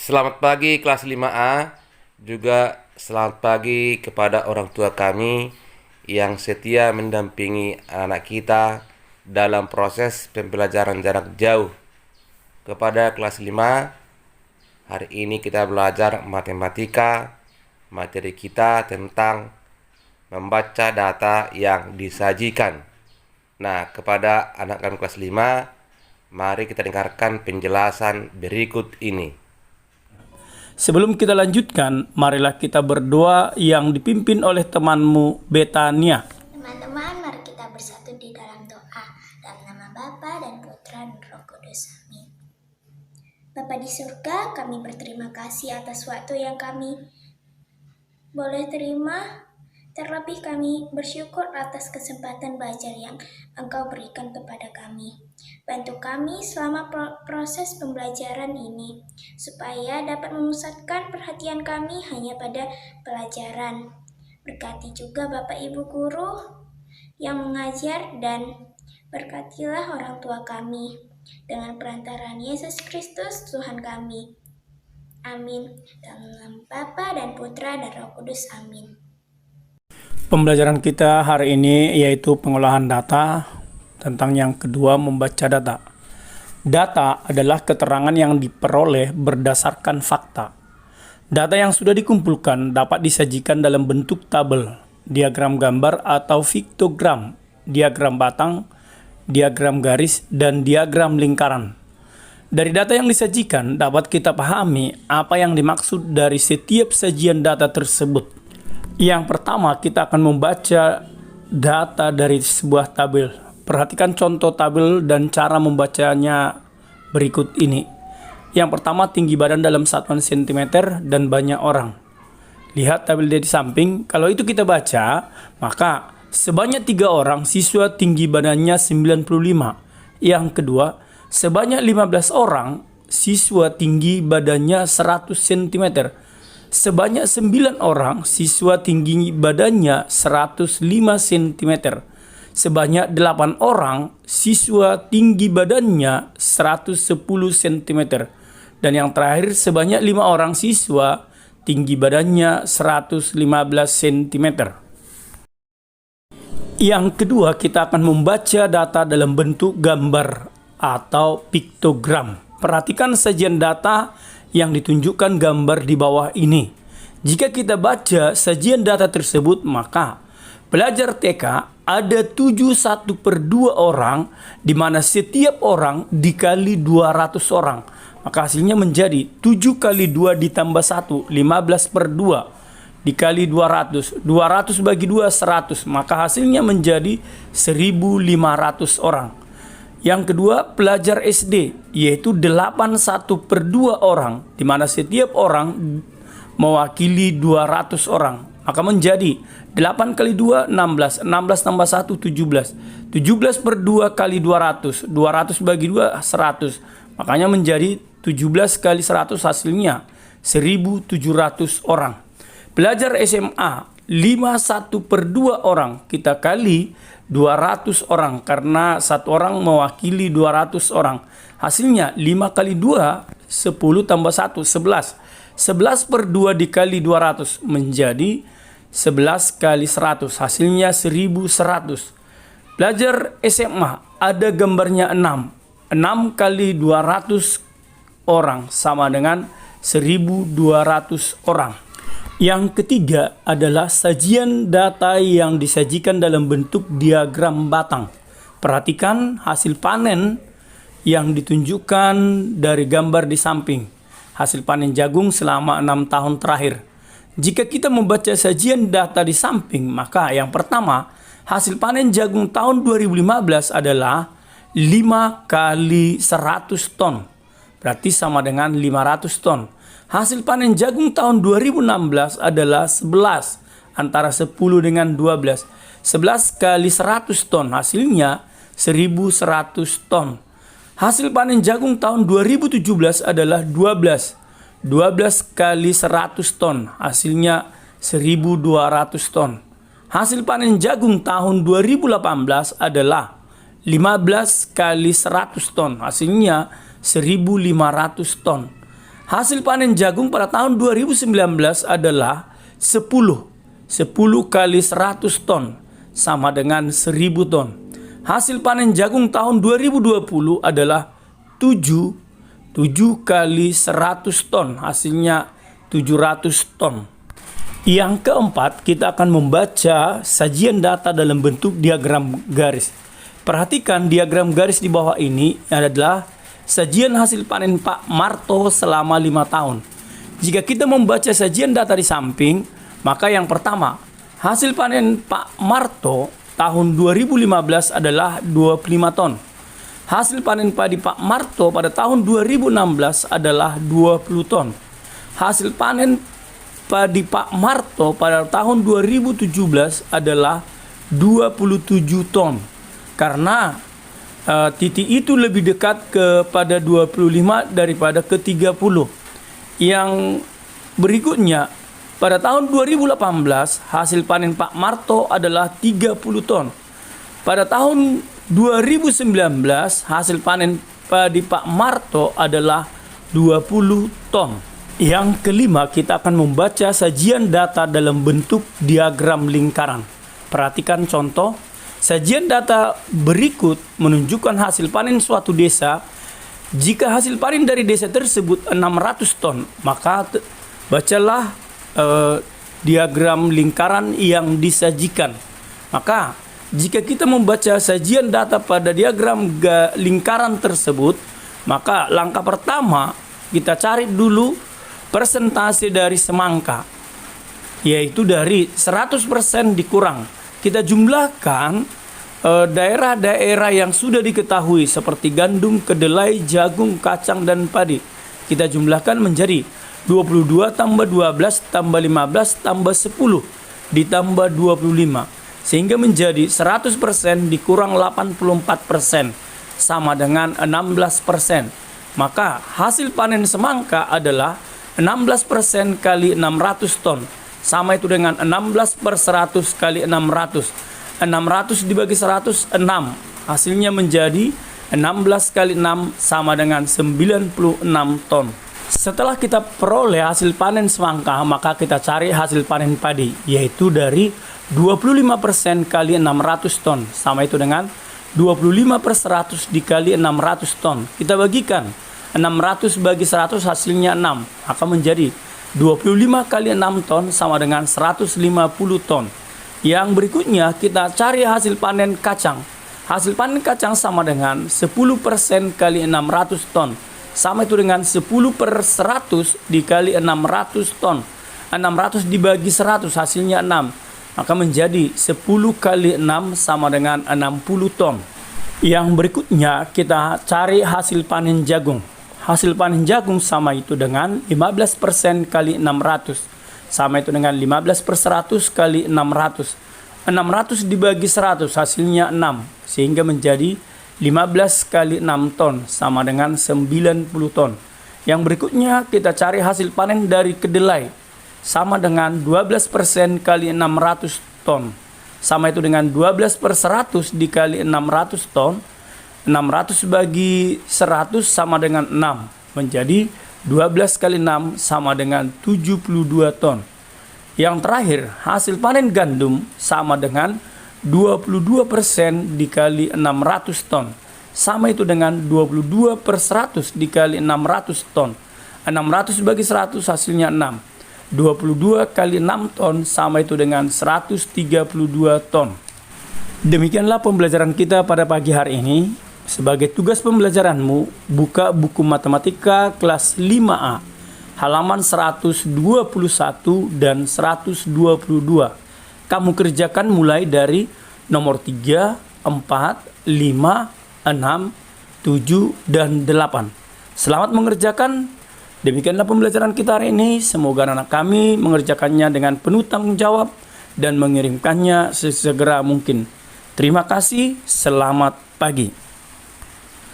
Selamat pagi kelas 5A, juga selamat pagi kepada orang tua kami yang setia mendampingi anak kita dalam proses pembelajaran jarak jauh. Kepada kelas 5, hari ini kita belajar matematika. Materi kita tentang membaca data yang disajikan. Nah, kepada anak-anak kelas 5, mari kita dengarkan penjelasan berikut ini. Sebelum kita lanjutkan, marilah kita berdoa yang dipimpin oleh temanmu Betania. Teman-teman, mari kita bersatu di dalam doa. Dalam nama Bapa dan Putra dan Roh Kudus. Amin. Bapa di surga, kami berterima kasih atas waktu yang kami boleh terima. Terlebih kami bersyukur atas kesempatan belajar yang Engkau berikan kepada kami. Bantu kami selama proses pembelajaran ini, supaya dapat memusatkan perhatian kami hanya pada pelajaran. Berkati juga Bapak Ibu Guru yang mengajar, dan berkatilah orang tua kami. Dengan perantaraan Yesus Kristus, Tuhan kami. Amin. Dalam nama Bapa dan Putra dan Roh Kudus. Amin. Pembelajaran kita hari ini yaitu pengolahan data, tentang yang kedua membaca data. Data adalah keterangan yang diperoleh berdasarkan fakta. Data yang sudah dikumpulkan dapat disajikan dalam bentuk tabel, diagram gambar atau piktogram, diagram batang, diagram garis, dan diagram lingkaran. Dari data yang disajikan dapat kita pahami apa yang dimaksud dari setiap sajian data tersebut. Yang pertama, kita akan membaca data dari sebuah tabel. Perhatikan contoh tabel dan cara membacanya berikut ini. Yang pertama, tinggi badan dalam satuan cm dan banyak orang. Lihat tabel di samping. Kalau itu kita baca, maka sebanyak 3 orang siswa tinggi badannya 95. Yang kedua, sebanyak 15 orang siswa tinggi badannya 100 cm. Sebanyak 9 orang siswa tinggi badannya 105 cm. Sebanyak 8 orang siswa tinggi badannya 110 cm. Dan yang terakhir, sebanyak 5 orang siswa tinggi badannya 115 cm. Yang kedua, kita akan membaca data dalam bentuk gambar atau piktogram. Perhatikan sajian data yang ditunjukkan gambar di bawah ini. Jika kita baca sajian data tersebut, maka pelajar TK ada 71/2 orang, di mana setiap orang dikali 200 orang. Maka hasilnya menjadi 7 kali 2 ditambah 1, 15/2 dikali 200. 200 bagi 2, 100. Maka hasilnya menjadi 1.500 orang. Yang kedua, pelajar SD, yaitu 81/2 orang, di mana setiap orang mewakili 200 orang. Maka menjadi 8 kali 2, 16. 16 tambah 1, 17. 17/2 kali 200. 200 bagi 2, 100. Makanya menjadi 17 kali 100, hasilnya 1.700 orang. Pelajar SMA, 51/2 orang, kita kali 200 orang, karena satu orang mewakili 200 orang. Hasilnya 5 kali 2, 10 tambah 1, 11. 11/2 dikali 200 menjadi 11 kali 100. Hasilnya 1.100. Pelajar SMA ada gambarnya 6. 6 kali 200 orang sama dengan 1.200 orang. Yang ketiga adalah sajian data yang disajikan dalam bentuk diagram batang. Perhatikan hasil panen yang ditunjukkan dari gambar di samping. Hasil panen jagung selama 6 tahun terakhir. Jika kita membaca sajian data di samping, maka yang pertama, hasil panen jagung tahun 2015 adalah 5 kali 100 ton. Berarti sama dengan 500 ton. Hasil panen jagung tahun 2016 adalah 11, antara 10 dengan 12. 11 kali 100 ton, hasilnya 1.100 ton. Hasil panen jagung tahun 2017 adalah 12. 12 kali 100 ton, hasilnya 1.200 ton. Hasil panen jagung tahun 2018 adalah 15 kali 100 ton, hasilnya 1.500 ton. Hasil panen jagung pada tahun 2019 adalah 10 kali 100 ton sama dengan 1000 ton. Hasil panen jagung tahun 2020 adalah 7 kali 100 ton, hasilnya 700 ton. Yang keempat, kita akan membaca sajian data dalam bentuk diagram garis. Perhatikan diagram garis di bawah ini adalah sajian hasil panen Pak Marto selama 5 tahun. Jika kita membaca sajian data di samping, maka yang pertama, hasil panen Pak Marto tahun 2015 adalah 25 ton. Hasil panen padi Pak Marto pada tahun 2016 adalah 20 ton. Hasil panen padi Pak Marto pada tahun 2017 adalah 27 ton. Karena titik itu lebih dekat kepada 25 daripada ke 30. Yang berikutnya, pada tahun 2018 hasil panen Pak Marto adalah 30 ton. Pada tahun 2019 hasil panen padi Pak Marto adalah 20 ton. Yang kelima, kita akan membaca sajian data dalam bentuk diagram lingkaran. Perhatikan contoh. Sajian data berikut menunjukkan hasil panen suatu desa. Jika hasil panen dari desa tersebut 600 ton, maka bacalah diagram lingkaran yang disajikan. Maka jika kita membaca sajian data pada diagram lingkaran tersebut, maka langkah pertama kita cari dulu persentase dari semangka, yaitu dari 100% dikurang. Kita jumlahkan daerah-daerah yang sudah diketahui seperti gandum, kedelai, jagung, kacang, dan padi. Kita jumlahkan menjadi 22 tambah 12 tambah 15 tambah 10 ditambah 25. Sehingga menjadi 100% dikurang 84% sama dengan 16%. Maka hasil panen semangka adalah 16% kali 600 ton. Sama itu dengan 16/100 kali 600. 600 dibagi 100, 6. Hasilnya menjadi 16 kali 6 sama dengan 96 ton. Setelah kita peroleh hasil panen semangka, maka kita cari hasil panen padi, yaitu dari 25% kali 600 ton. Sama itu dengan 25/100 dikali 600 ton. Kita bagikan 600 bagi 100 hasilnya 6. Maka menjadi 25 kali 6 ton sama dengan 150 ton. Yang berikutnya kita cari hasil panen kacang. Hasil panen kacang sama dengan 10% kali 600 ton. Sama itu dengan 10/100 dikali 600 ton. 600 dibagi 100 hasilnya 6. Maka menjadi 10 kali 6 sama dengan 60 ton. Yang berikutnya kita cari hasil panen jagung. Hasil panen jagung sama itu dengan 15% kali 600. Sama itu dengan 15/100 kali 600. 600 dibagi 100 hasilnya 6. Sehingga menjadi 15 kali 6 ton sama dengan 90 ton. Yang berikutnya kita cari hasil panen dari kedelai. Sama dengan 12% kali 600 ton. Sama itu dengan 12/100 dikali 600 ton. 600 bagi 100 sama dengan 6. Menjadi 12 kali 6 sama dengan 72 ton. Yang terakhir, hasil panen gandum sama dengan 22% dikali 600 ton. Sama itu dengan 22/100 dikali 600 ton. 600 bagi 100 hasilnya 6. 22 kali 6 ton sama itu dengan 132 ton. Demikianlah pembelajaran kita pada pagi hari ini. Sebagai tugas pembelajaranmu, buka buku matematika kelas 5A, halaman 121 dan 122. Kamu kerjakan mulai dari nomor 3, 4, 5, 6, 7, dan 8. Selamat mengerjakan. Demikianlah pembelajaran kita hari ini. Semoga anak kami mengerjakannya dengan penuh tanggung jawab dan mengirimkannya sesegera mungkin. Terima kasih. Selamat pagi.